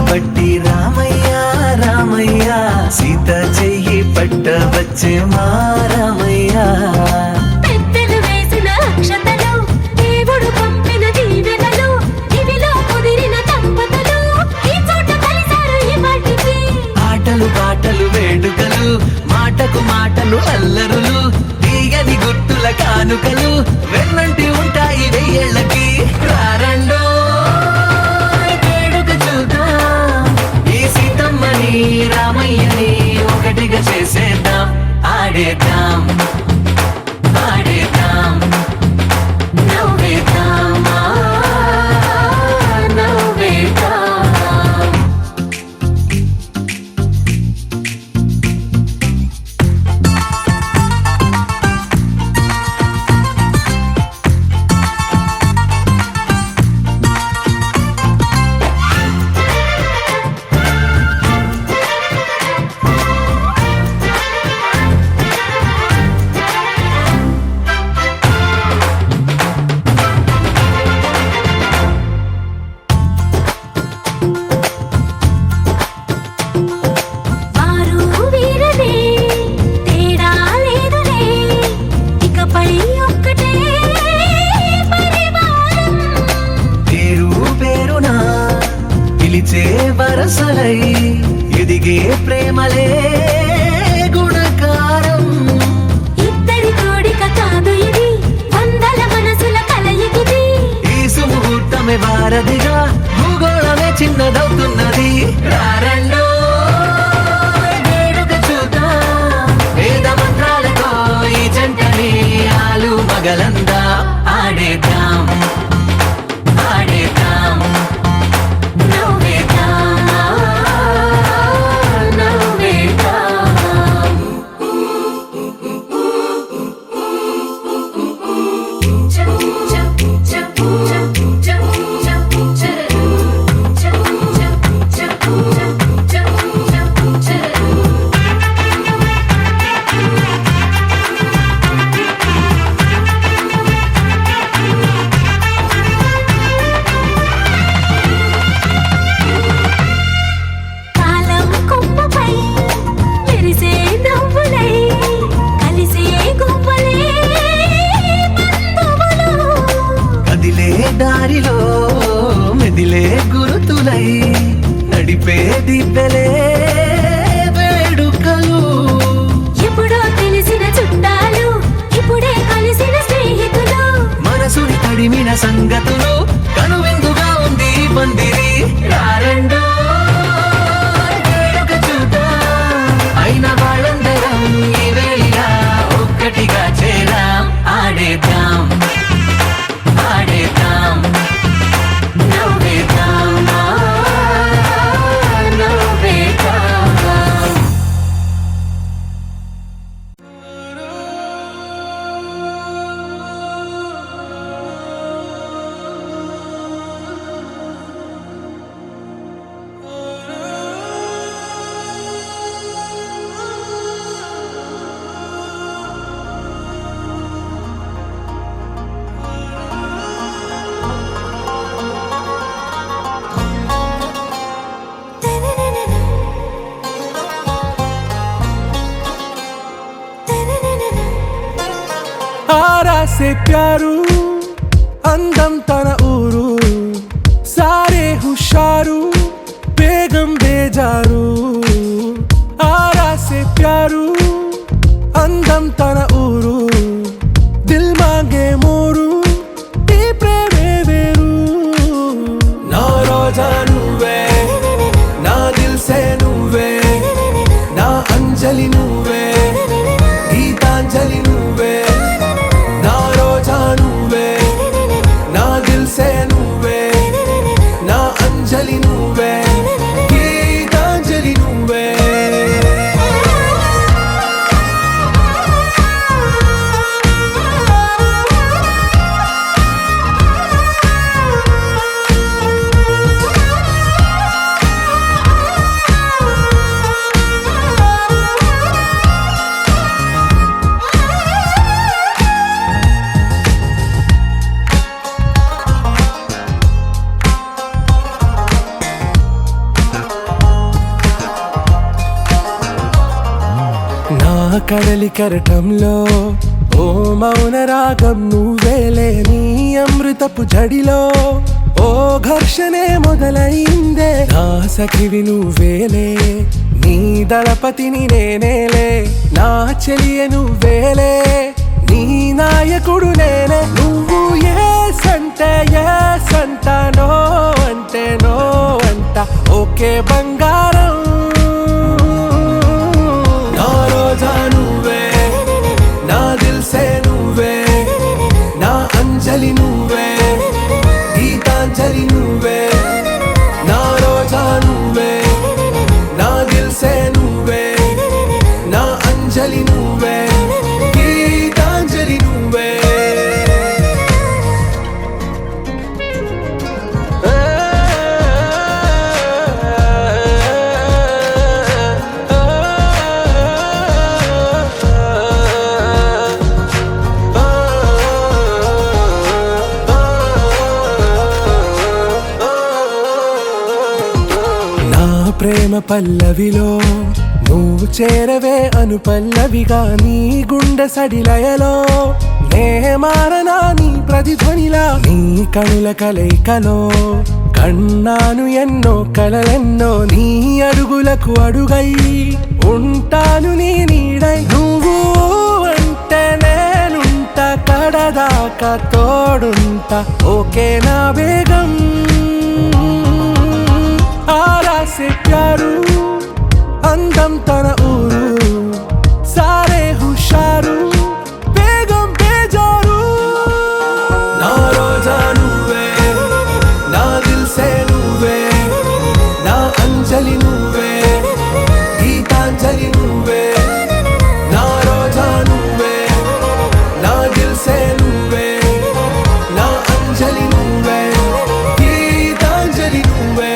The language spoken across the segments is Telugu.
పట్టి రామయ్య రామయ్య సీత చెయ్యి పట్ట వచ్చే మా రామయ్య పెద్దలు వేసిన అక్షతలు దేవుడు పంపిన దీవెనలు ఇవిలో కుదిరిన దంపతులు ఈ చోట కలిసారు ఇవాటికి ఆటలు పాటలు వేడుకలు మాటకు మాటలు అల్లరులు తీయని గుర్తుల కానుకలు వెన్నంటి ఉంటాయి వెయ్యేళ్ళకి రారండో వేడుక చూద్దాం ఈ సీతమ్మని రామయ్యని ఒకటిగా చేసేద్దాం ఆడేద్దాం ఆడేద్దాం నవ్వేద్దాం నవ్వేద్దాం వారు వీరనే తేడా లేదులే ఇకపై ఒక్కటే పరివారం పేరు పేరునా పిలిచే వరసలై ఎదిగే ప్రేమలే గుణకారం ఇద్దరి కోడిక కాదు ఇది వందల మనసుల కలయికిది ఈ సుముహూర్తమే వారధిగా భూగోళమే చిన్నదవుతున్నది రారండో వేడుక చూద్దాం వేద మంత్రాలతో ఈ జంటని ఆలు మగలందా ఆడేద్దాం ఆడేద్దాం నవ్వేద్దాం నవ్వేద్దాం కాలం కొమ్మపై మెరిసే నవ్వులై కలిసే గువ్వలే బంధువులు కదిలే దారిలో మెదిలే గురుతులై నడిపే దివ్వెలే వేడుకలు ఎప్పుడో తెలిసిన చుట్టాలు ఇప్పుడే కలిసిన స్నేహితులు మనసుని తడిమిన సంగతులు కనువిందుగా ఉంది ఈ పందిరి రారండో వేడుక చూద్దాం అయిన వాళ్ళందరం ఈ వేళ ఒక్కటిగా చేరాం ఆడేద్దాం ఆడేద్దాం నవ్వేద్దాం నవ్వేద్దాం आरा से प्यारू అందం తన ఊరు సారే హుషారు బేగం బేజారు ఆరా से प्यारू అందం తన ఊరు దిల్ మాంగే మోరు ఈ ప్రేమే వేరు నా రోజా నువ్వే నా దిల్ సే నువ్వే నా అంజలి నువ్వే గీతాంజలి నువ్వే నా రోజా నువ్వే నా దిల్ సే నువ్వే నా అంజలి నువ్వే గీతాంజలి నువ్వే కడలి కెరటంలో ఓ మౌన రాగం నువ్వేలే, నీ అమృతపు జడిలో ఓ ఘర్షణే మొదలైందే. నా సఖివి నువ్వేలే, నీ దళపతిని నేనేలే, నా చెలియ నువ్వేలే, నీ నాయకుడు నేనే. నువ్వు ఏ సంట నో అంటే నో అంట, ఓకే బంగారం. నా రోజా నువ్వే, నా దిల్సే నువ్వే, నా అంజలి నువ్వే, గీతాంజలి నువ్వే. నా రోజా నువ్వే, నా దిల్సే నువ్వే, నా అంజలి నువ్వే, గీతాంజలి నువ్వే. నా ప్రేమ పల్లవిలో నువ్వు చేరవే అను పల్లవిగా, నీ గుండె సడిలయలో నే మారనా నీ ప్రతిధ్వనిలా. నీ కనుల కలయికలో కన్నాను ఎన్నో కలలెన్నో, నీ అడుగులకు అడుగై ఉంటాను నీ నీడై. నువ్వు అంటే నేనుంట కడదాకా తోడుంటా, ఓకే నా బేగం. आरा से प्यारू అందం తన ఊరు, సారే హుషారు బేగం బేజారు. నా రోజా నువ్వే, నా దిల్సే నువ్వే, నా అంజలి నువ్వే, గీతాంజలి నువ్వే. నా రోజా నువ్వే, నా దిల్సే నువ్వే, నా అంజలి నువ్వే, గీతాంజలి నువ్వే.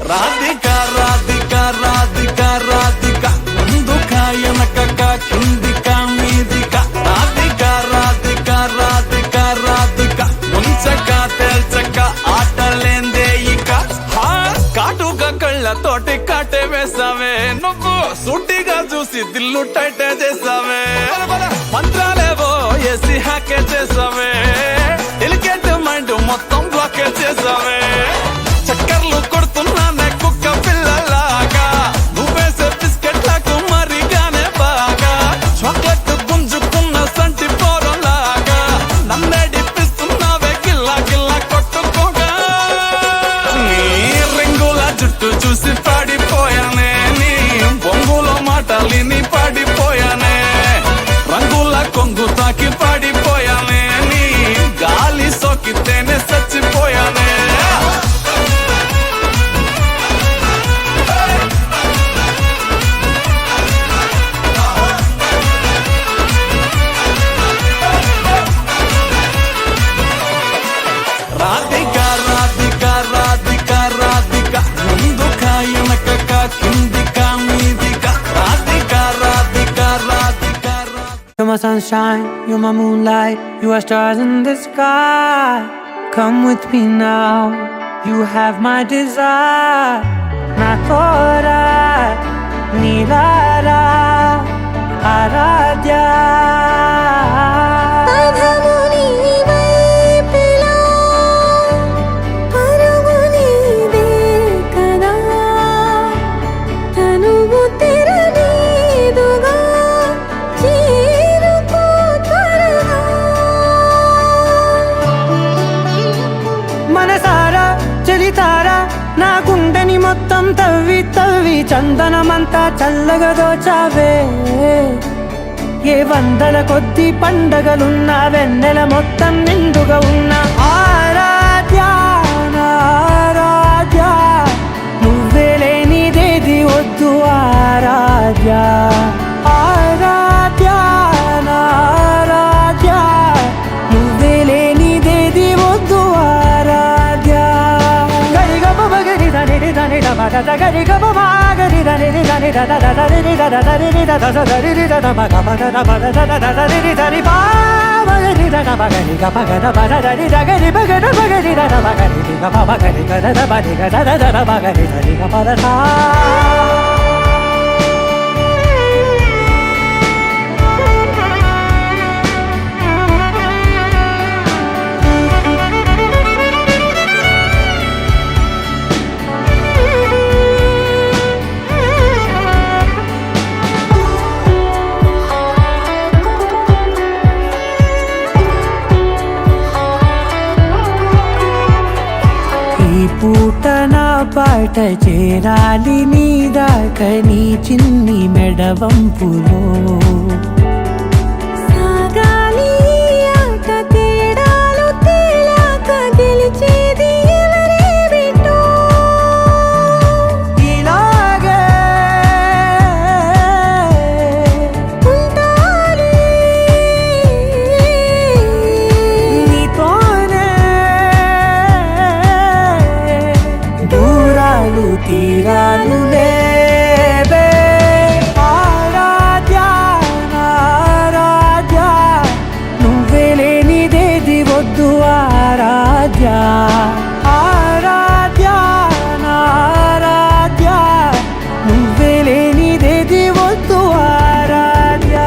రాధికా రాధికా రాధికా రాధికా, ముందుకా వెనకకా కిందికా మీదికా. రాధికా రాధికా రాధికా రాధికా, ముంచక తేల్చక ఆటలేందే ఇక. కాటుగా కళ్ళతోటి కాటే వేసావే, నువ్వు సూటిగా చూసి దిల్లు టైటే చేసావే. మంత్రాలేవో ఏసి హ్యాకే చేసావే, డెలికేట్ మైండ్ మొత్తం బ్లాకే చేసావే. చక్కర్లు కొడుతున్నానే కుక్క పిల్లలాగా, నువ్వేసే బిస్కెట్లకు మరిగానే బాగా. చాక్లెట్ గుంజుకున్న సంటి పోరలాగా, నన్నే డిప్పిస్తున్నావే గిల్లా గిల్లా కొట్టుకోగా. నీ రింగుల జుట్టు చూసి పాడిపోయానే, నీ బొంగులో మాటలిని పాడిపోయానే. రంగుల కొంగు తాకి పాడిపోయానే, నీ గాలి సోకితేనే చచ్చిపోయానే. Radhika Radhika Radhika Radhika, ముందుకా వెనకకా కిందికా మీదికా. Radhika Radhika Radhika Radhika. You're my sunshine, you're my moonlight, you are stars in the sky. Come with me now, you have my desire. Na tora, nilara, aradhya. పదము నీ వైపులా, పరుగు నీదే కదా, తనువు తెర నీదుగా, చేరుకో త్వరగా. మనసారా చలితారా, నా గుండెని మొత్తం తవ్వి తవ్వి చందనమంతా చల్లగా దోచావే. ఏ వందల కొద్ది పండగలున్న వెన్నెల మొత్తం నిండుగా ఉన్న ఆరాధ్య నా ఆరాధ్య, నువ్వే లేనిదేది వద్దు ఆరాధ్య. ఆరాధ్య నా ఆరాధ్య, నువ్వే లేనిదేది వద్దు ఆరాధ్య. గరిగ బగరి దని దని ద బద ద గరి గ బ మా గరి దని రి దని ద ద ద రి రి ద ద ద రి రి ద ద స ద రి రి ద ద బ గ బ ద ద బ ద ద ద ద రి రి ద రి బా బ రి ద ద బ గ రి గ బ గ ద బ ద ద రి ద గ రి బ గ ద బ గ రి ద ద బ గ రి రి గ బ బ గ రి గ ద ద బ రి గ ద ద ద ద బ గ రి ద రి గ బ ద సా పూట నా పాట చేరాలి నీ దాకా నీ చిన్ని మెడవంపులో సాగాలి ఆట తేడాలు తేలాక గెలిచేది ఎవరే బిడ్డో ఇలాగే ఉంటాలి నీతోనే దూరాలు తీరాలు లేవే ఆరాధ్య ఆరాధ్య నువ్వే లేనిదేది వద్దు ఆరాధ్య ఆరాధ్య ఆరాధ్య నువ్వే లేనిదేది వద్దు ఆరాధ్య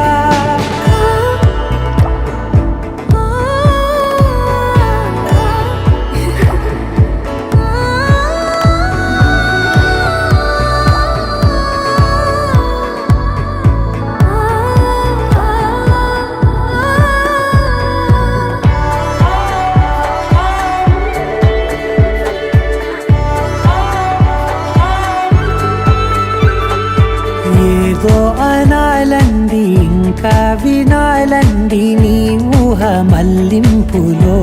ఏదో అనాలంది ఇంకా వినాలంది నీ ఊహ మల్లింపులో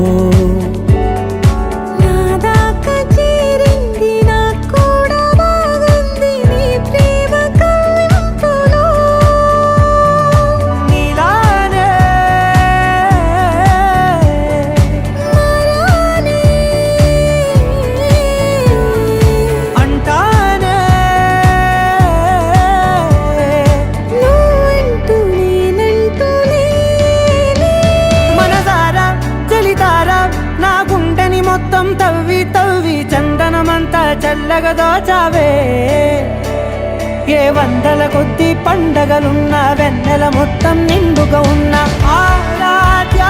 నా దాకా చేరింది నాకు కూడా బాగుంది నీ ప్రేమ కవ్వింపులో నీలానే మరానే అంటానే నువ్వంటూ నేనంటూ లేనే మనసారా చలితారా నా గుండెని మొత్తం తవ్వి తవ్వి చందనమంతా చల్లగా దోచావే ఏ వందల కొద్ది పండగలున్న వెన్నెల మొత్తం నిండుగా ఉన్న ఆరాధ్య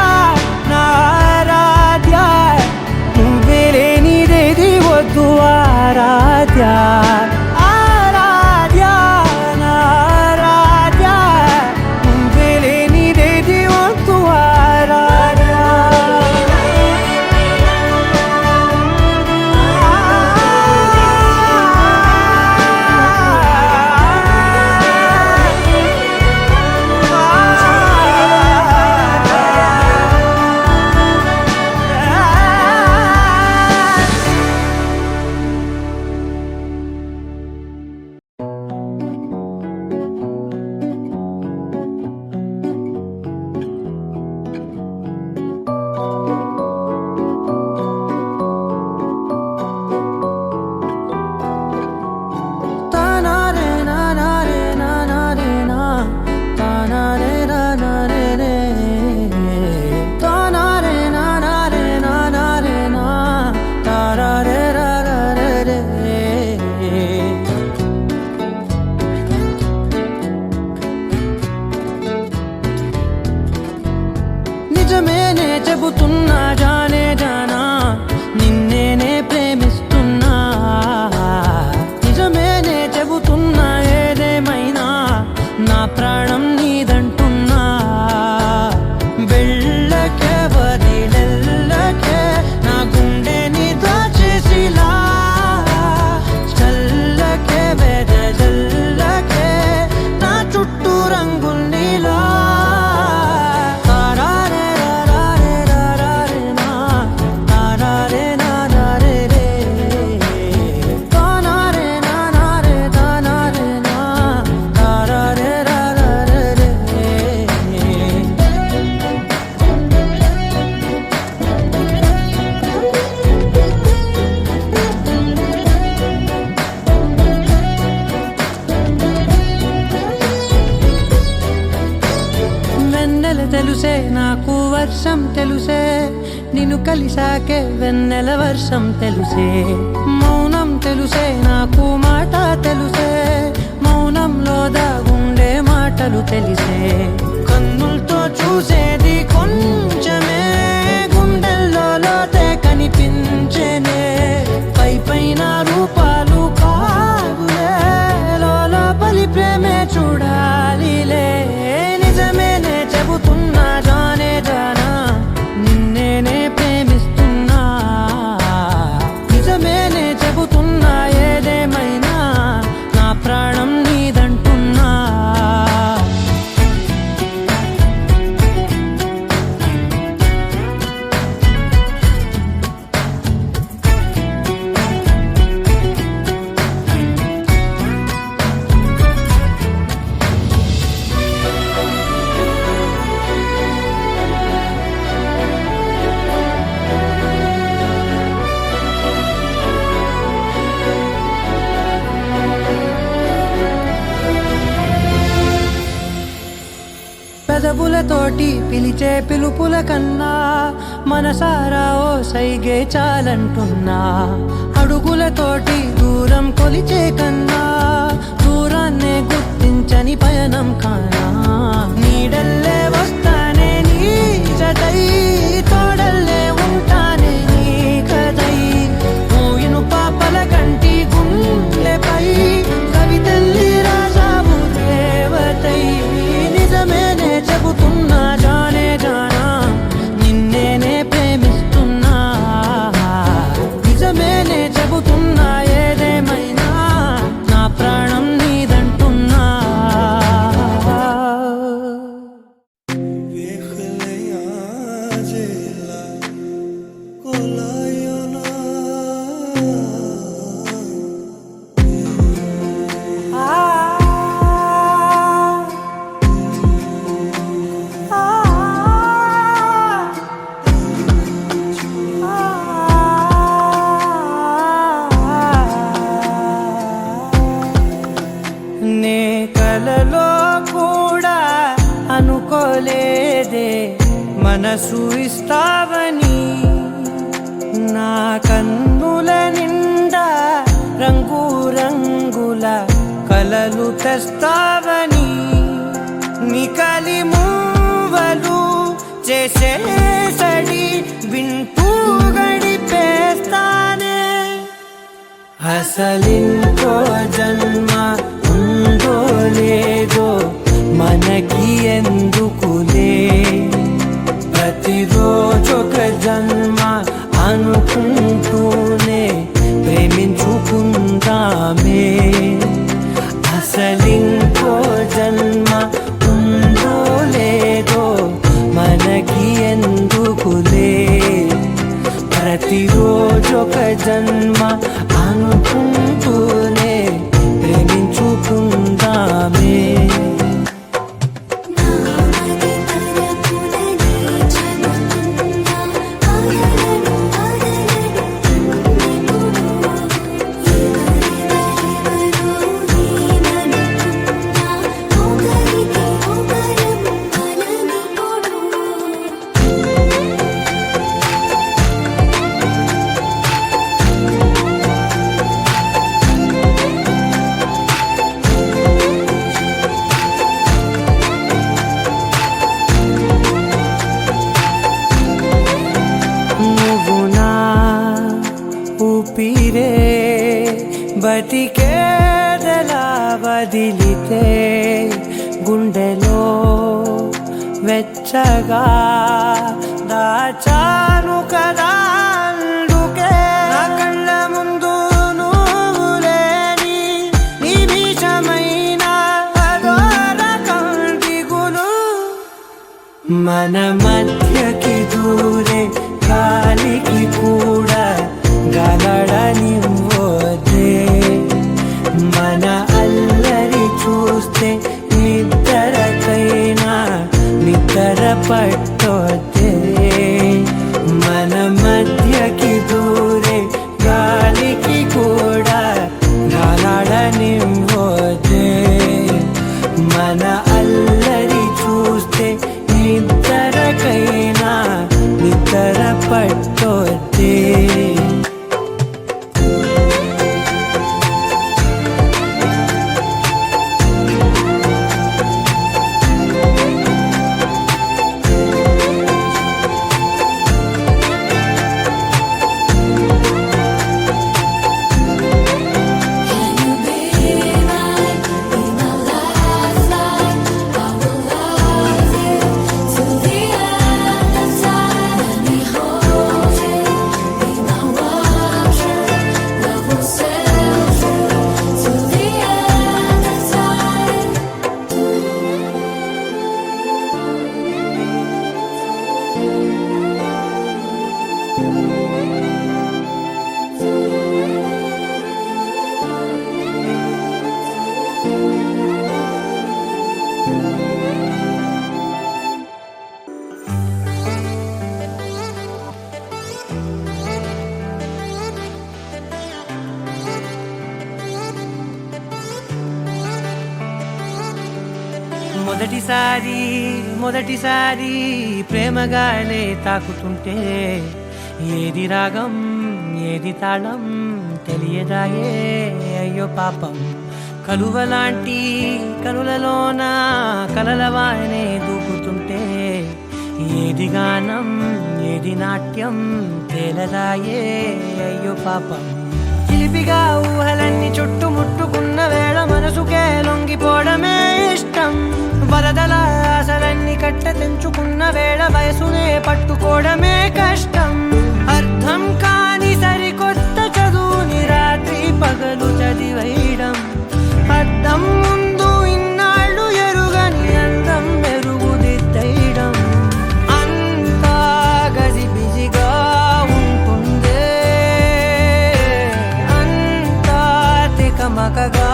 నా ఆరాధ్య నువ్వే లేనిదేది వద్దు ఆరాధ్య ఆరాధ్య నా ఆరాధ్య నువ్వే లేనిదేది వద్దు ఆరాధ్య తెలుసే నాకు వర్షం తెలుసే నిన్ను కలిసాకే వెన్నెల వర్షం తెలుసే మౌనం తెలుసే నాకు మాట తెలుసే మౌనంలో దాగుండే మాటలు తెలిసే కన్నులతో చూసేది కొంచెమే గుండెల్లో లోతే కనిపించేనే పై పైన రూపాలు కాదులే లోపలి ప్రేమే చూడాలిలే నిజమేనే చెబుతున్నా జానే జానా నిన్నేనే ప్రేమిస్తున్నా నిజమేనే చెబుతున్నా ఏదేమైనా నా ప్రాణం నీదంటున్నా పెదవులతోటి పిలిచే పిలుపుల కన్నా మనసారా ఓ సైగే చాలంటున్నా అడుగులతోటి దూరం కొలిచే కన్నా దూరాన్నే గుర్తించని పయనం కానా నీడల్లే వస్తానే నీ జతై తోడల్లే ఉంటానే నీ కదై మూయిను పాపల కంటి గుండెపై కవితల్లి రాజావు దేవతై నిజమేనే చెబుతున్నా జానే జానా నిన్నేనే ప్రేమిస్తున్నా నిజమేనే చెబుతున్నా ఏదేమైనా నా ప్రాణం నీదంటున్నా నే కలలో కూడా అనుకోలేదే మనసు ఇస్తావని నా కన్నుల నిండా రంగు రంగుల కలలు తెస్తావని నికలి మూవలు చేసేసడి వింటూ గడిపేస్తానే అసలింకో జన్మ ఉందో లేదో మనకి ఎందుకులే ప్రతిరోజొక జన్మ అనుకుంటూనే ప్రేమించుకుందామే అసలింకో జన్మ ఉందో లేదో మనకి ఎందుకులే ప్రతిరోజొక జన్మ అనుకుంటూనే ప్రేమించుకుందామే ఊపిరే బతికేదలా వదిలితే గుండెలో వెచ్చగా దాచాను కదా అందుకే నా కళ్ళ ముందు నువ్వు లేని నిమిషమైన అదోర కంటిగులు మన మధ్యకి దూరే గాలికి కూడా గలడనివ్వదే మన అల్లరి చూస్తే నిద్రకైనా నిద్ర పట్టొద్దే మన మధ్యకి దూరే గాలికి కూడా గలడనివ్వదే మన అల్లరి చూస్తే నిద్ర మొదటిసారి ప్రేమగానే తాకుతుంటే ఏది రాగం ఏది తాళం తెలియదాయే అయ్యో పాపం కలువలాంటి కనులలోన కలలవానే దూకుతుంటే ఏది గానం ఏది నాట్యం తేలదాయే అయ్యో పాపం చిలిపిగా ఊహలన్నీ చుట్టుముట్టుకున్న వేళ మనసుకే లొంగిపోవడమే ఇష్టం వరదల ఆశలన్నీ కట్ట తెంచుకున్న వేళ వయసునే పట్టుకోవడమే కష్టం అర్థం కాని సరికొత్త చదువుని రాత్రి పగలు చదివేయడం అర్థం ముందు ఇన్నాళ్ళు ఎరుగని అందం మెరుగుదిద్దడం అంతా గజిబిజిగా ఉంటుందే అంతా తికమకగా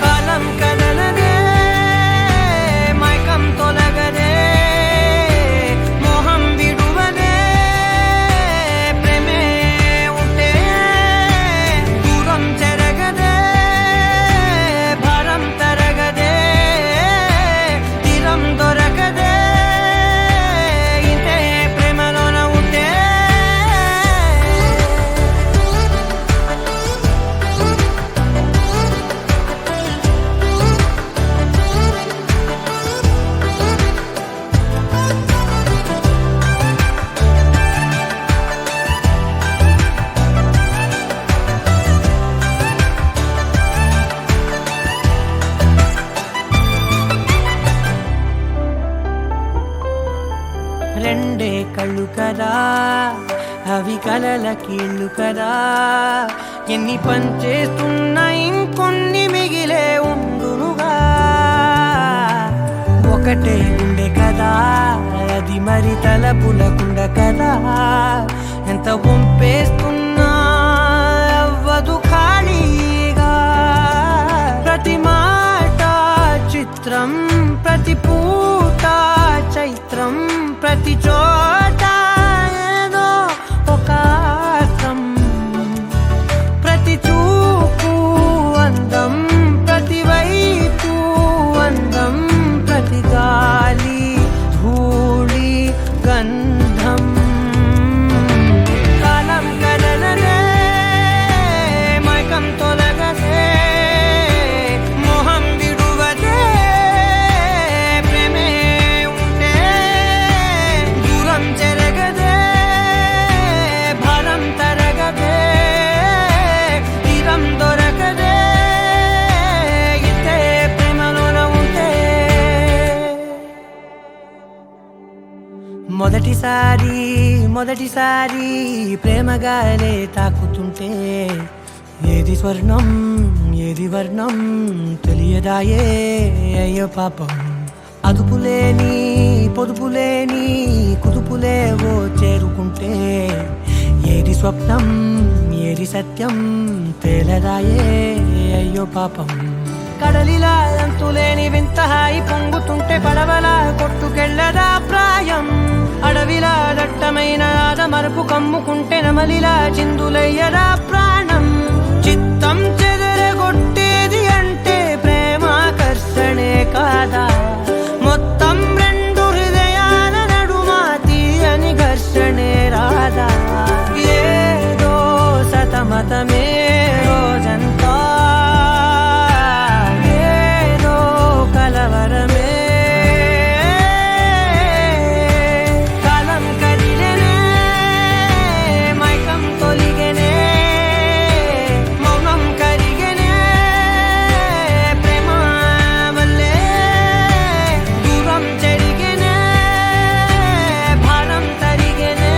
కాలం కదలదే మైకం తొలగదే మోహం విడువదే ప్రేమే ఉంటే దూరం చెరగదే భారం తరగదే తీరం దొరకదే ఇంతే ప్రేమలోన ఉంటే రెండే కళ్ళు కదా అవి కలల కీళ్ళు కదా ఎన్ని పనిచేస్తున్నా ఇంకొన్ని మిగిలే ఉండునుగా ఒకటే గుండె కదా అది మరి తలపులకుండ కదా ఎంత పంపేస్తున్నా అవ్వదు ఖాళీగా ప్రతి మాట చిత్రం ప్రతి పూట చైత్రం ప్రతి చోట ఏదో ఒక అర్థం ప్రతి చూపు అందం ప్రతి వైపు అందం ప్రతి గాలి ధూళి గంధం కాలం కదలదే మైకం తొలగదే మోహం విడువదే ప్రేమే ఉంటే దూరం చెరగదే భారం తరగదే తీరం దొరకదే ఇంతే ప్రేమలోన ఉంటే మొదటిసారి ప్రేమగాలే తాకుతుంటే ఏది స్వర్ణం ఏది వర్ణం తెలియదాయే అయ్యో పాపం అదుపులేని పొదుపులేని కుదుపులేవో చేరుకుంటే ఏది స్వప్నం ఏది సత్యం తేలదాయే అయ్యో పాపం కడలిలా అంతులేని వింత హాయి పొంగుతుంటే పడవలా కొట్టుకెళ్ళదా ప్రాయం అడవిలా దట్టమైన ఆదమరుపు కమ్ముకుంటే నమలిలా చిందులయ్యదా ప్రాణం చిత్తం చెదరగొట్టేది అంటే ప్రేమాకర్షణే కాదా మొత్తం రెండు హృదయాల నడుమ తీయని ఘర్షణే రాదా ఏదో సతమతమే రోజంతా ఏదో కలవరమే కాలం కదిలెనే మైకం తొలిగెనే మౌనం కరిగెనే ప్రేమ వల్లే దూరం చెరిగెనే భారం తరిగెనే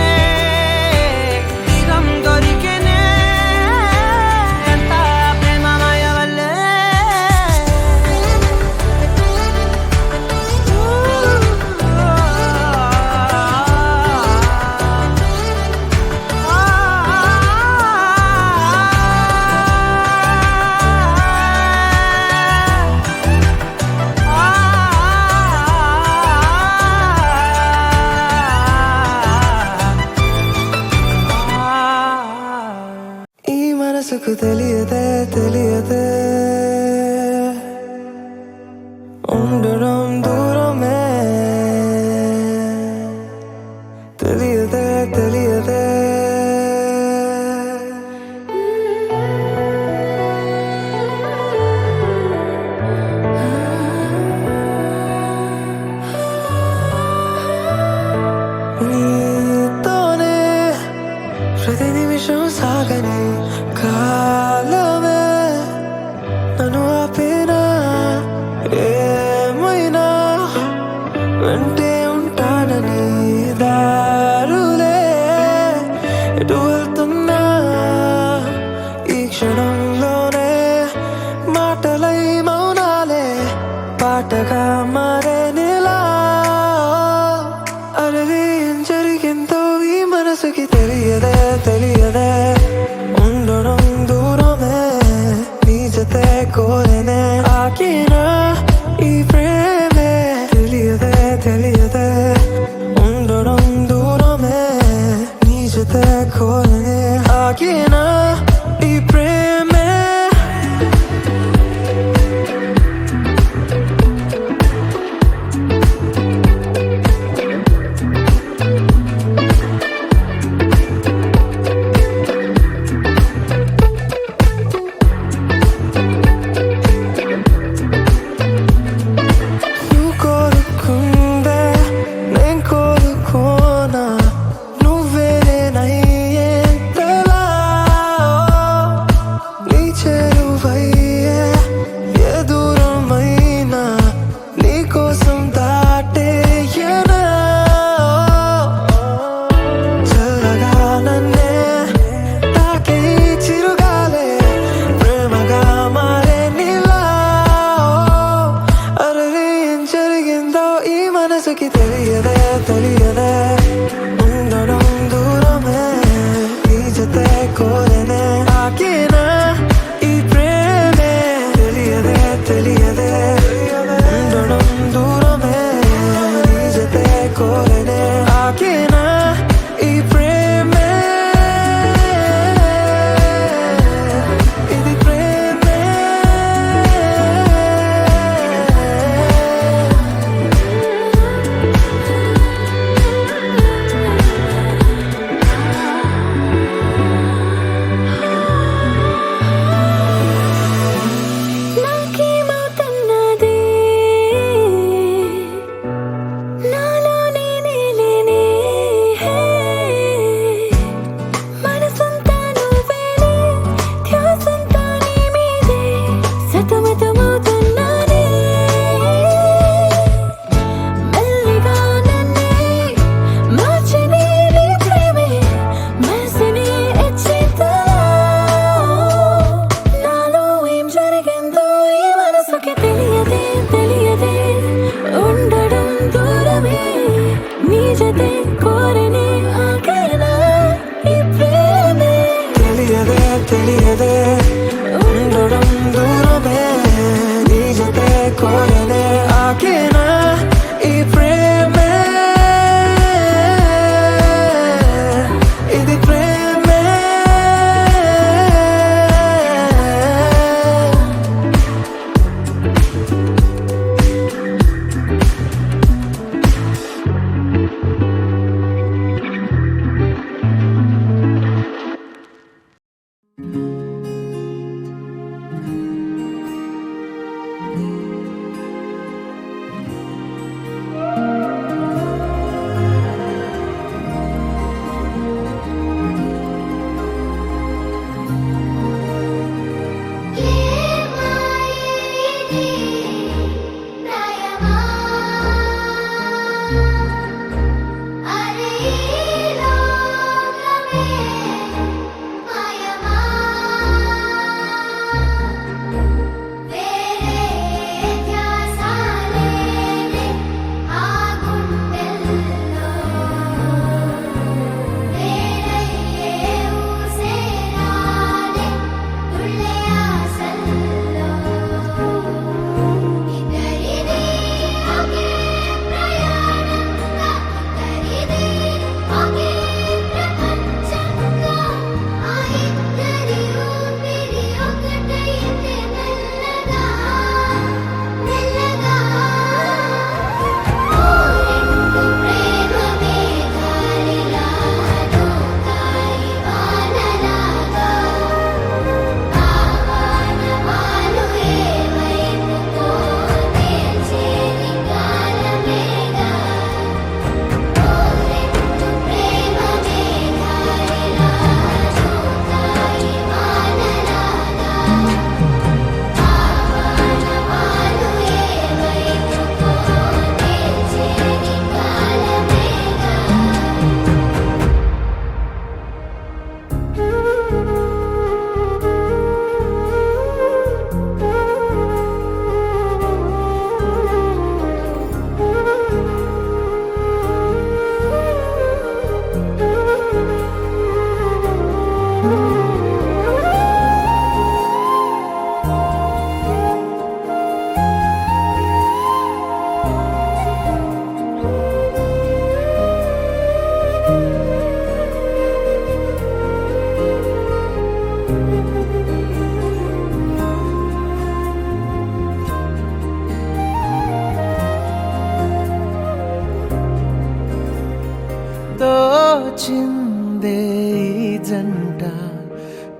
తీరం దొరికెనే అంతా ప్రేమమయ వల్లే ఈ మనసుకు తెలియదే ఉండడం దూరమే తెలియదే తెలియదే నీతోనే ప్రతి నిమిషం సాగని కాలమే నన్ను ఆపినా ఏమైనా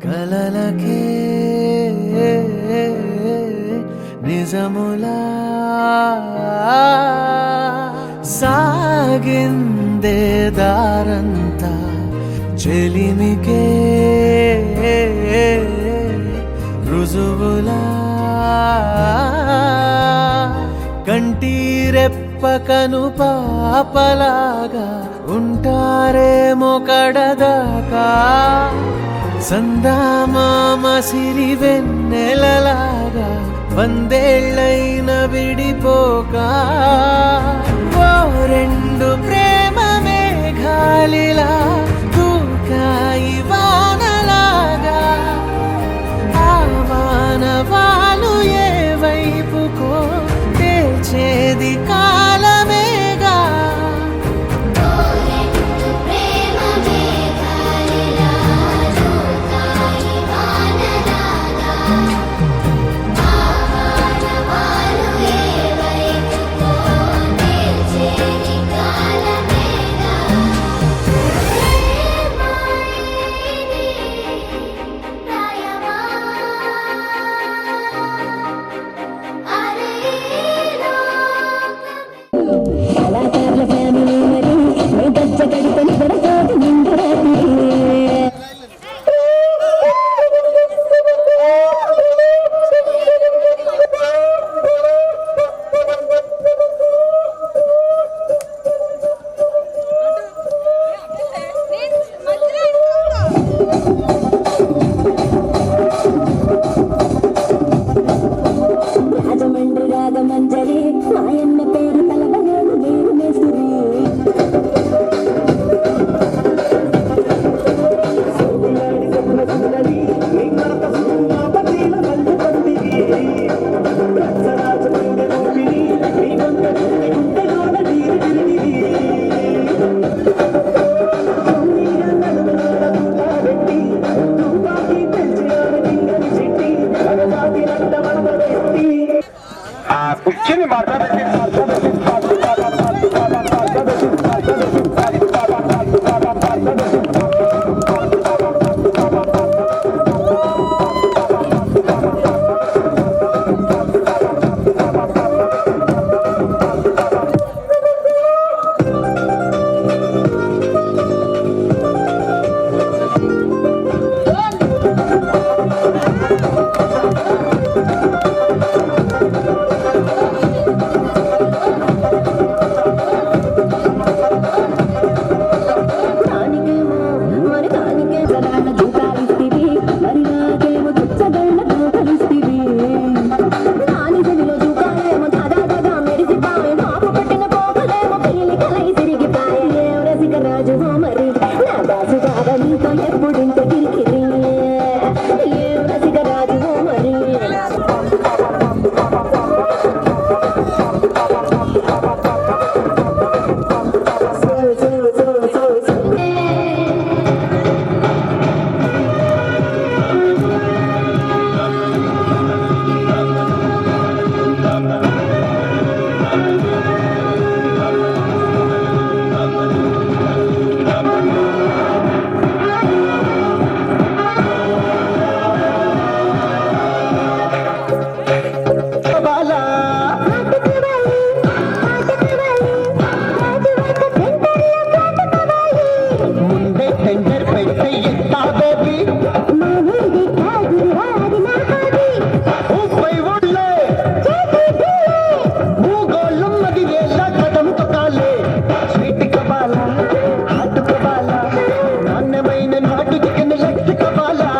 కలలకే నిజములా సాగిందే దారంతా చెలిమికే రుజువులా కంటిరెప్పకను పాపలాగా ఉంటారేమో కడదాకా సందామామ సిరి వెన్నెలలాగా వందేళ్ళైన విడిపోక ఓ రెండు ప్రేమ మేఘాలిలా దూకాయి వానలాగా ఆ వానవాలు ఏ వైపుకో తేల్చేది కాలమేగా కళాకారుల ఫ్యామిలీ మరి నీ గజ్జ గడితని గడతోటి నిండరాత్రి రాజమండ్రి రాగమంజరి మాయన్న పేరు తలవనేడు వీరు మేస్త్రి కూర్చొని మాట్లాడండి దానికేమో మరి దానికే జరాన జూతాలిస్తివి మరి నాకేమో తుచ్చగళ్ళ దూకలిస్తివి దాని చెవిలో జూకాలేమో దాదాగా మెరిసిపాయే మాపు పట్టిన పోకలేమో పీలికలై తిరిగిపాయే ఏం రసిక రాజు మరి నా దాసు కాదా నీతో ఎప్పుడింత కిరికిరి ఏం రసిక రాజు మరి ముందే టెండర్ పెడితే ఎంత బేబీ ఊపై ఊళ్ళే భూగోళం అది ఎలా కదం తొక్కాలే స్వీట్ కబాలా హాట్ కబాలా నాణ్యమైన నాటు చికెన్ లెగ్స్ కబాలా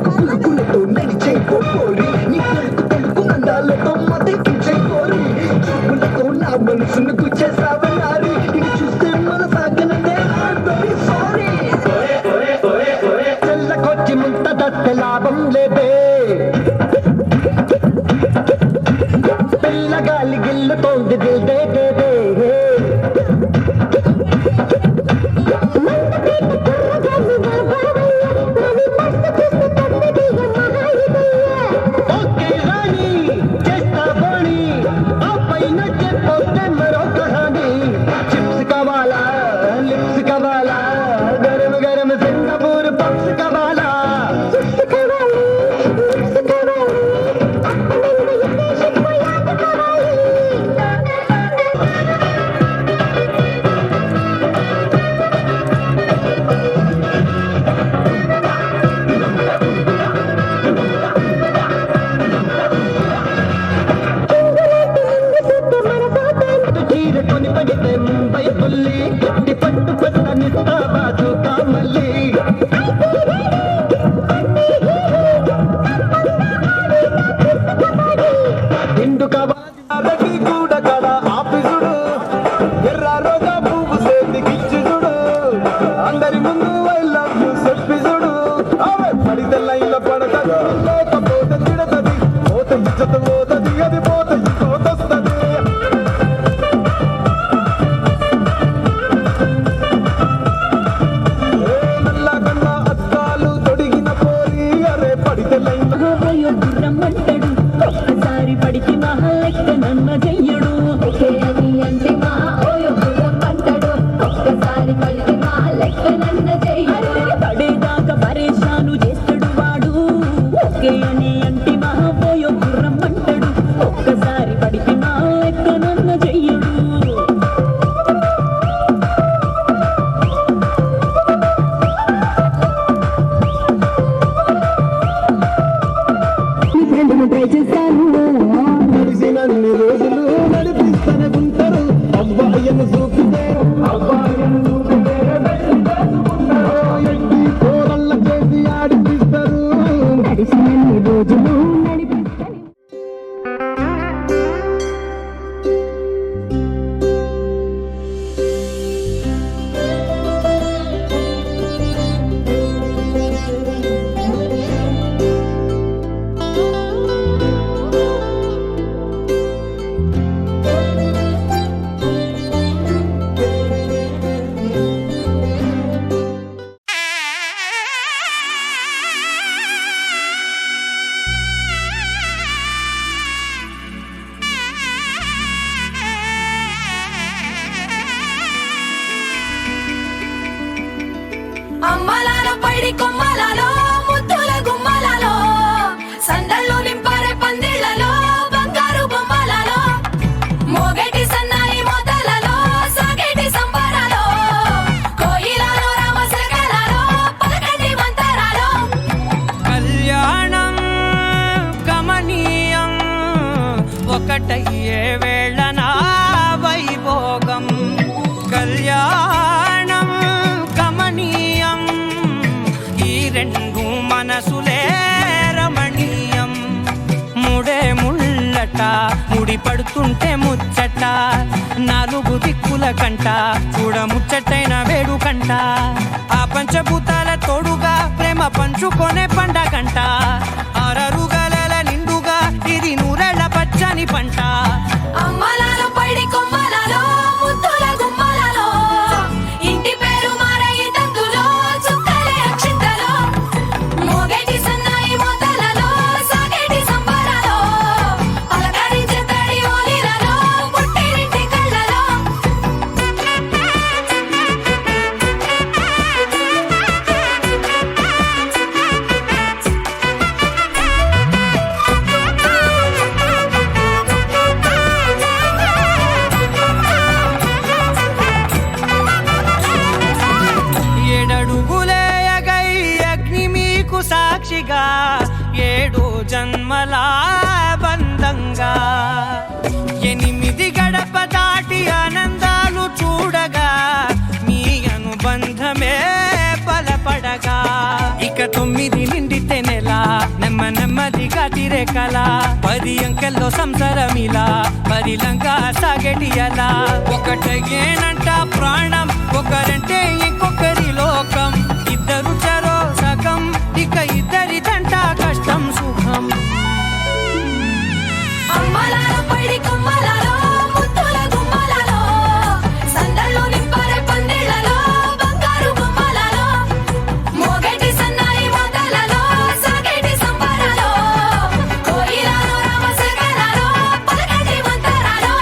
కులుకులతో నడిచే కోరి నీ కొడుకు తెలుగు అందాలతో మదకించే కోరి చూపులతో నా మనసును గుచ్చేసావనారి ఇది చూస్తే మన సాగననే ఆడతాయి సారీ తెల్లకొచ్చి ముంత దస్తే లాభం లేదే పిల్లగాలి గిల్లుతోంది దిల్ దే దే దే ఓకే పై పుల్లి గట్టి పట్టు పెట్టనిస్తా బాజుకా మళ్ళీ ఇందుక బాజీ కూడా కడ ఆఫీసుడు ఎర్ర రోజా పువ్వు సేతికిచ్చి చూడు అందరి ముందు ఐ లవ్ యూ చెప్పి చూడు ఆమె పడితే లైన్లో పడతది లేకపోతే తిడతది పోతే ఇచ్చత పోతది అది పోతే ఇంకోతొస్తది నల్లగన్న అద్దాలు తొడిగిన పోరి అరే పడితే లైన్ ఓయో రమ్మంటాడు ఒక్కసారి పడితే మహా లెక్క నన్న చెయ్యడు ఒకే అని అంటే మహా ఓయో రమ్మంటాడు ఒక్కసారి పడితే మహా లెక్క నన్న చెయ్యడు పడేదాకా పరేషాను చేస్తాడు వాడు ఒకే అని అంటే మహా ఓయో రమ్మంటాడు ఒక్కసారి పడితే మహా లెక్క నన్న చెయ్యడు నీ ఫ్రెండ్ను ట్రై చేశాను నడిచినన్ని రోజులు నడిపిస్తానుకుంటారు అబ్బాయిని చూపితే ఎట్టి కోరల్ల చేసి ఆడిపిస్తారు నడిచినన్ని రోజులు నడిపిస్తాను అమ్మలాల పైడి కొమ్మలలో ముద్దుల గుమ్మలలో సందళ్ళు నింపారే పందిళ్లలో బంగారు బొమ్మలలో మోగేటి సన్నాయి మోతలలో సాగేటి సంబరాలో కోయిలలో రామశకలలో పలకండి మంతరాలో కళ్యాణం గమనీయం ఒకటయ్యే వేళ నా వైభోగం కళ్యాణం గమనీయం ఈ రెండు మనసులే రమణీయం ముడే ముళ్ళట ముడి పడుతుంటే ముచ్చట నాలుగు దిక్కుల కంట చూడ ముచ్చటైన వేడుకంట ఆ పంచభూతాల తోడుగా ప్రేమ పంచుకొనే పండగంట ఆరరుగల నిండుగా ఇది నూరెళ్ళ పచ్చని పంట అమ్మలాల పైడి కొమ్మలలో ముద్దుల గుమ్మలలో ఇంటి పేరు మారయి తందులో చుక్కలే అక్షింతలో మోగేటి సన్నాయి మోతలలో సాగేటి సంబరాలో పలకరించే తడి ఓలిలలో పుట్టినింటి కళ్ళలో ఏడడుగులేయగై అగ్ని మీకు సాక్షిగా ఏడు జన్మల బంధంగా ఎనిమిది గడప దాటి ఆనందాలు చూడగా మీ అనుబంధమే బలపడగా ఇక 9 నిండితే నెల నెమ్మదిగా తిరే కల 10 అంకెల్లో సంసారమిలా పరిలంగా సాగటి అలా ఒకటేనంట ప్రాణం ఒకరంటే ఇంకొకరి లోకం ఇద్దరు చరో సగం ఇక ఇద్దరిదంట కష్టం సుఖం అమ్మలాల పైడి కొమ్మలలో ముద్దుల గుమ్మలలో సందళ్ళు నింపారే పందిళ్లలో బంగారు బొమ్మలలో మోగేటి సన్నాయి మోతలలో సాగేటి సంబరాలో కోయిలలో రామశకలలో పలకండి మంతరాలో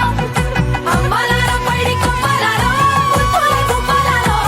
అమ్మలాల పైడి కొమ్మలలో ముద్దుల గుమ్మలలో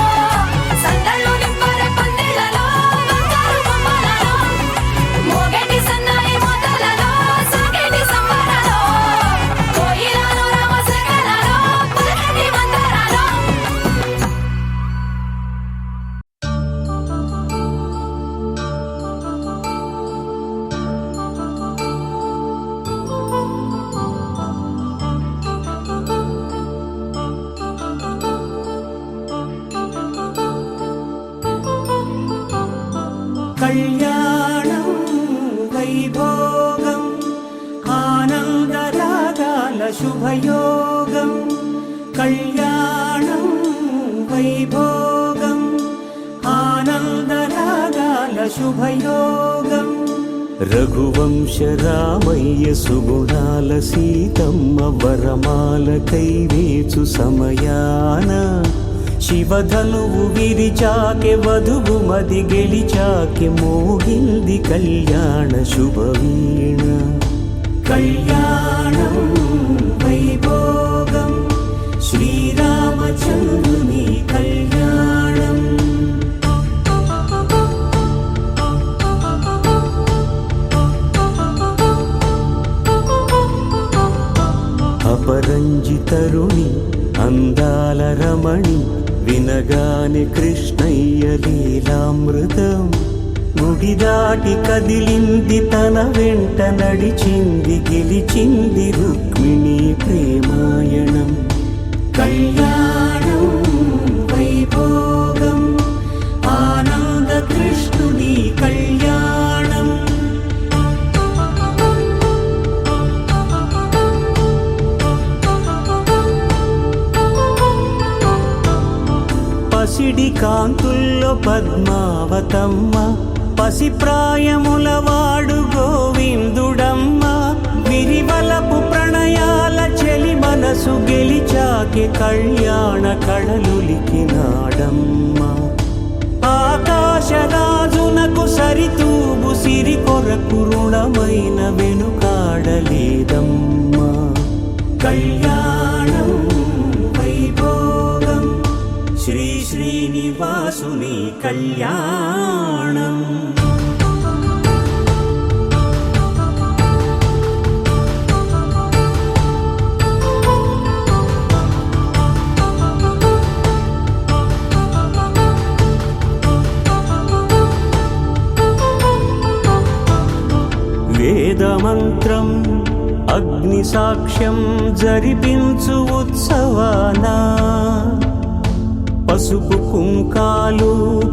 శుభయోగం కళ్యాణం వైభోగం ఆనందరాగాల శుభయోగం రఘువంశ రామయ్య సుగుణాల సీతమ్మ వరమాల కైవేచు సమయాన శివధనువు విరిచాకె వధువు మది గెలిచాకె మోగింది కళ్యాణ శుభవీణ కళ్యాణం వైభోగం శ్రీరామచంద్రుని కళ్యాణం అపరంజి తరుణి అందాల రమణి వినగానే కృష్ణయ్య లీలామృతం గుడి దాటి కదిలింది తన వెంట నడిచింది గెలిచింది రుక్మిణి ప్రేమాయణం కళ్యాణం వైభోగం ఆనంద కృష్ణుని కళ్యాణం పసిడి కాంతుల్లో పద్మావతమ్మ పసిప్రాయముల వాడు గోవిందుడమ్మ విరివలపు ప్రణయాల చెలి మనసు గెలిచాకే కళ్యాణ కళలులికినాడమ్మ ఆకాశరాజునకు సరితూబు సిరి కొరకు రుణమైన వెనుకాడలేదమ్మ కళ్యాణం వైభోగం శ్రీ శ్రీనివాసుని కళ్యాణం వేదమంత్రం అగ్ని సాక్ష్యం జరిపించు ఉత్సవానా పసుపు కుంకాలు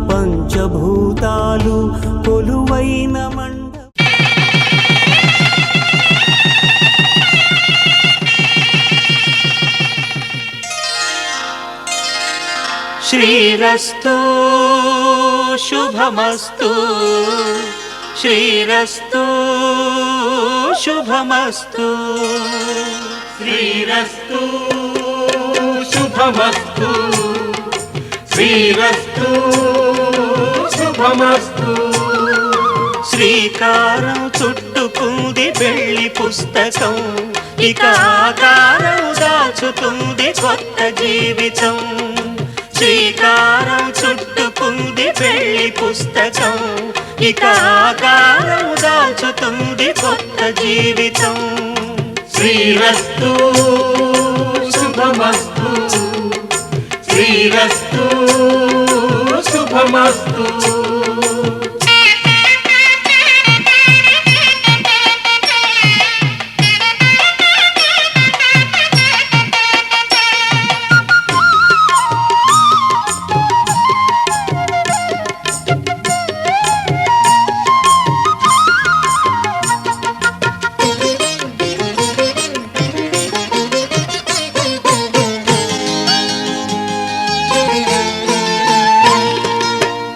పంచభూతాలు కొలువైన శ్రీరస్తు శుభమస్తు శ్రీరస్తు శుభమస్తు శ్రీరస్తు శుభమస్తు శ్రీరస్తు శుభమస్తు శ్రీకారం చుట్టుకుంది పెళ్లి పుస్తకం ఇక ఆకారం దాచుతుంది కొత్త జీవితం శ్రీకారం చుట్టుకుంది పెళ్లి పుస్తకం ఇక ఆకారం దాచుతుంది కొత్త జీవితం శ్రీరస్తు శుభమస్తు శ్రీరస్తు శుభమస్తు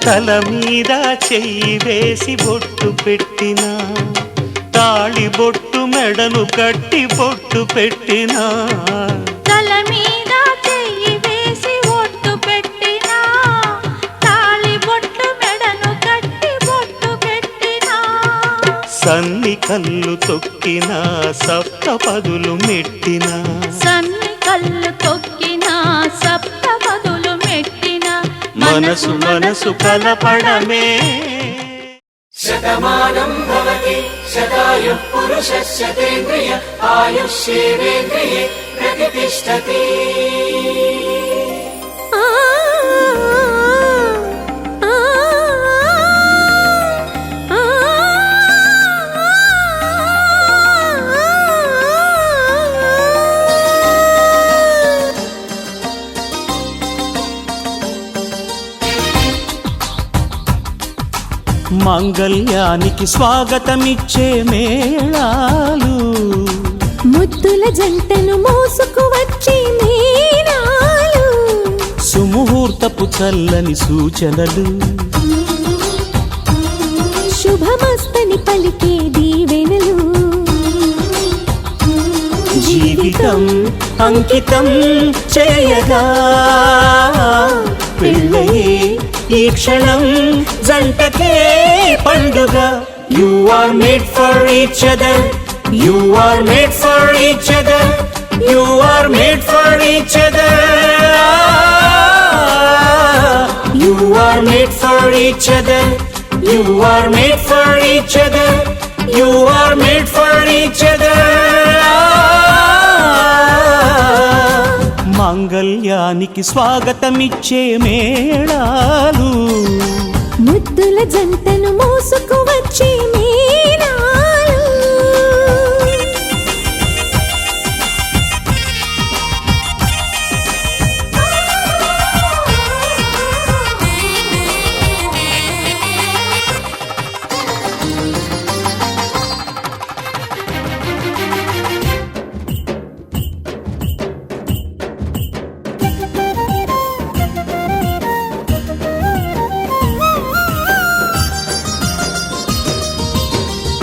తల మీద చెయ్యి వేసి బొట్టు పెట్టిన తాళి బొట్టు మెడను కట్టి బొట్టు పెట్టిన తల మీద చెయ్యి వేసి ఒట్టు పెట్టినా తాళి బొట్టు మెడను కట్టి బొట్టు పెట్టినా సన్ని కళ్ళు తొక్కిన సప్త పదులు మెట్టిన సన్ని కళ్ళు తొక్కినా సప్త పదులు మెట్టినా మనసు మనసు కలపడమే శతమానం భవతి శతాయుః పురుషः శతేంద్రియ ఆయుష్యేవేంద్రియే ప్రతిష్టతి మాంగళ్యానికి స్వాగతమిచ్చే మేళాలు ముద్దుల ముద్దుల జంటను మోసుకు వచ్చే మీనాలు, సుముహూర్తపు చల్లని సూచనలు, శుభమస్తని పలికే దీవెనలు, జీవితం అంకితం చేయగా పెళ్ళయే ఈ క్షణం జంటకే పండుగ. You are made for each other, you are made for each other, you are made for each other, you are made for each other, you are made for each other, you are made for each other. మాంగళ్యానికి స్వాగతమిచ్చే మేళాలు, ముద్దుల జంటను మోసుకు వచ్చే మీనాలు.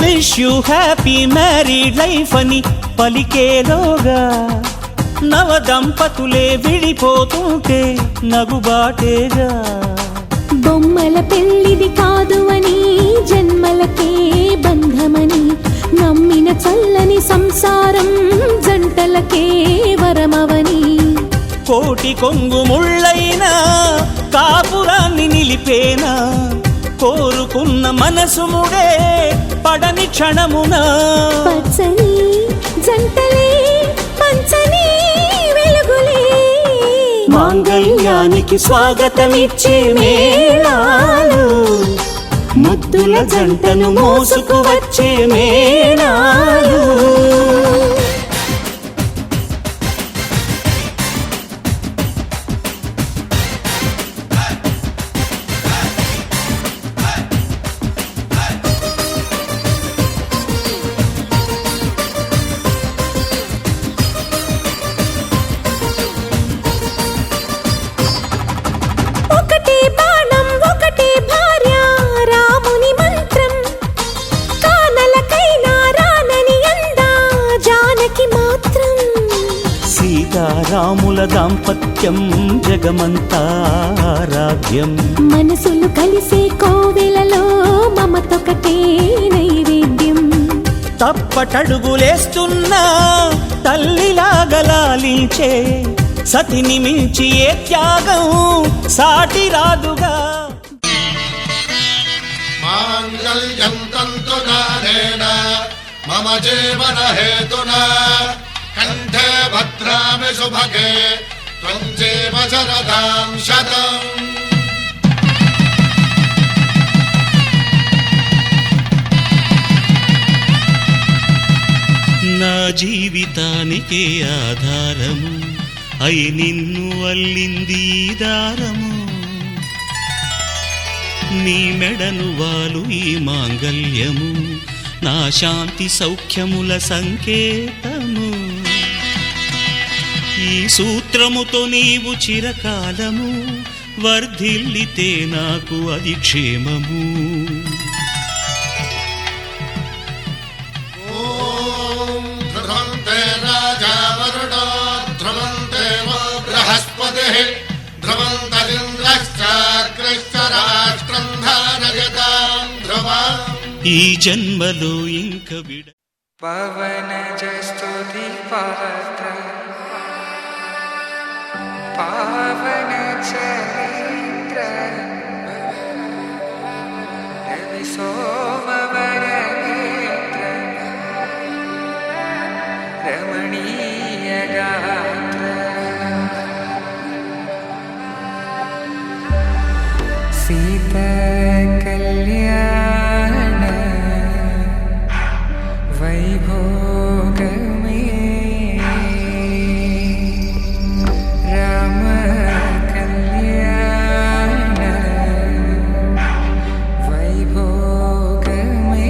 Wish you happy married life అని పలికేలోగా నవ దంపతులే విడిపోతుంటే నగుబాటేగా. బొమ్మల పెళ్ళిది కాదు అని, జన్మలకే బంధమని నమ్మిన చల్లని సంసారం జంటలకే వరమవని, కోటి కొంగు ముళ్ళైనా కాపురాన్ని నిలిపేనా, కోరుకున్న మనసు ముడే పడని క్షణమున. పచ్చని జంటలే పంచని వెలుగులే, మాంగళ్యానికి స్వాగతమిచ్చే మేళాలు, ముద్దుల జంటను మోసుకు వచ్చే మేళాలు. ఒకటే బాణం ఒకటే భార్య రాముని మంత్రం, కానలకైనా రానని అందా జానకి మాత్రం. సీతారాముల దాంపత్యం జగమంతా ఆరాధ్యం, మనసులు కలిసే కోవెలలో మమతొకటే నైవేద్యం. తప్పటడుగులేస్తున్నా తల్లిలాగా లాలించే సతిని మించి ఏ త్యాగం సాటి రాదుగా. మాంగళ్యం తంతునానేన మమ జీవన హేతునా కంఠే భద్రామి శుభగే త్వం జీవ శరదాం శతం. నా జీవితానికే ఆధారము అయి నిన్ను అల్లింది దారము, నీ మెడను వాలు ఈ మాంగళ్యము నా శాంతి సౌఖ్యముల సంకేతము. ఈ సూత్రముతో నీవు చిరకాలము వర్ధిల్లితే నాకు అది క్షేమము. ధ్రువంతే రాజా వరుణో ధ్రువంతే బృహస్పతి ధ్రువంతరింద్రశ్చాగ్రశ్చ రాష్ట్రం ధారయతాం ధ్రువం. ఈ జన్మలో ఇంక విడ పవన జస్తుతి పాత్ర పావన చరిత్ర రవి సోమవర నేత్ర రమణీయ గాత్ర సీతా కళ్యాణ వైభోగమే రామ కళ్యాణ వైభోగమే.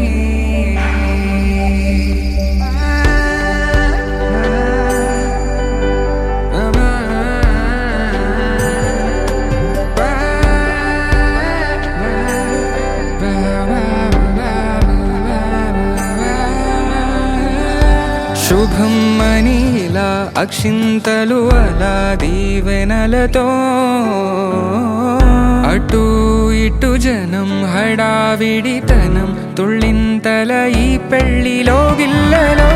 శుభం అని ఇలా అక్షింతలు అలా దీవెనలతో అటు ఇటు జనం హడావిడితనం తుళ్ళింతల ఈ పెళ్లిలో గిల్లలో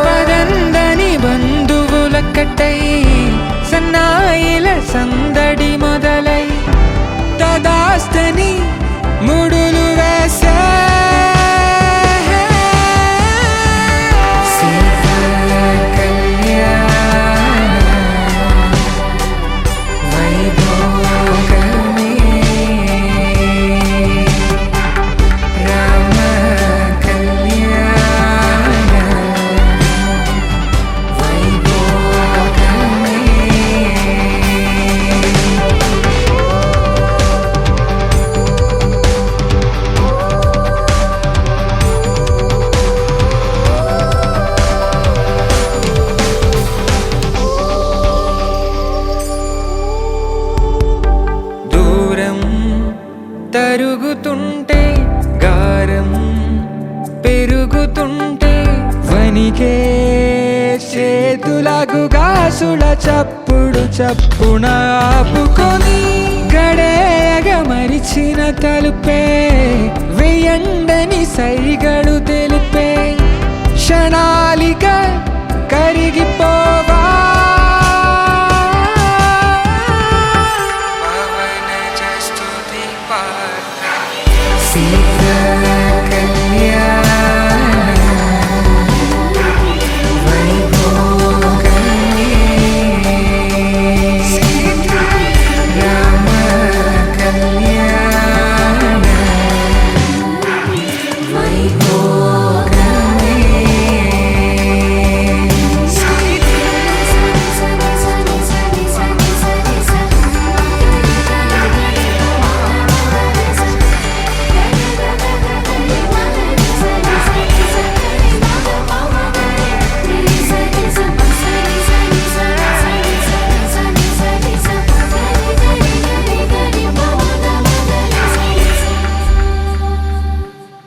పదందని బంధువుల కట్టై సన్నాయిల సందడి మొదలై తదాస్తని ముడులు వేసే తరుగుతుంటే గారం పెరుగుతుంటే వనికే చేతులకు గాసుల చప్పుడు చప్పున ఆపుకొని గడేయగ మరిచిన తలుపే వెయ్యండని సైగడు తెలిపే క్షణాలిక కరిగిపో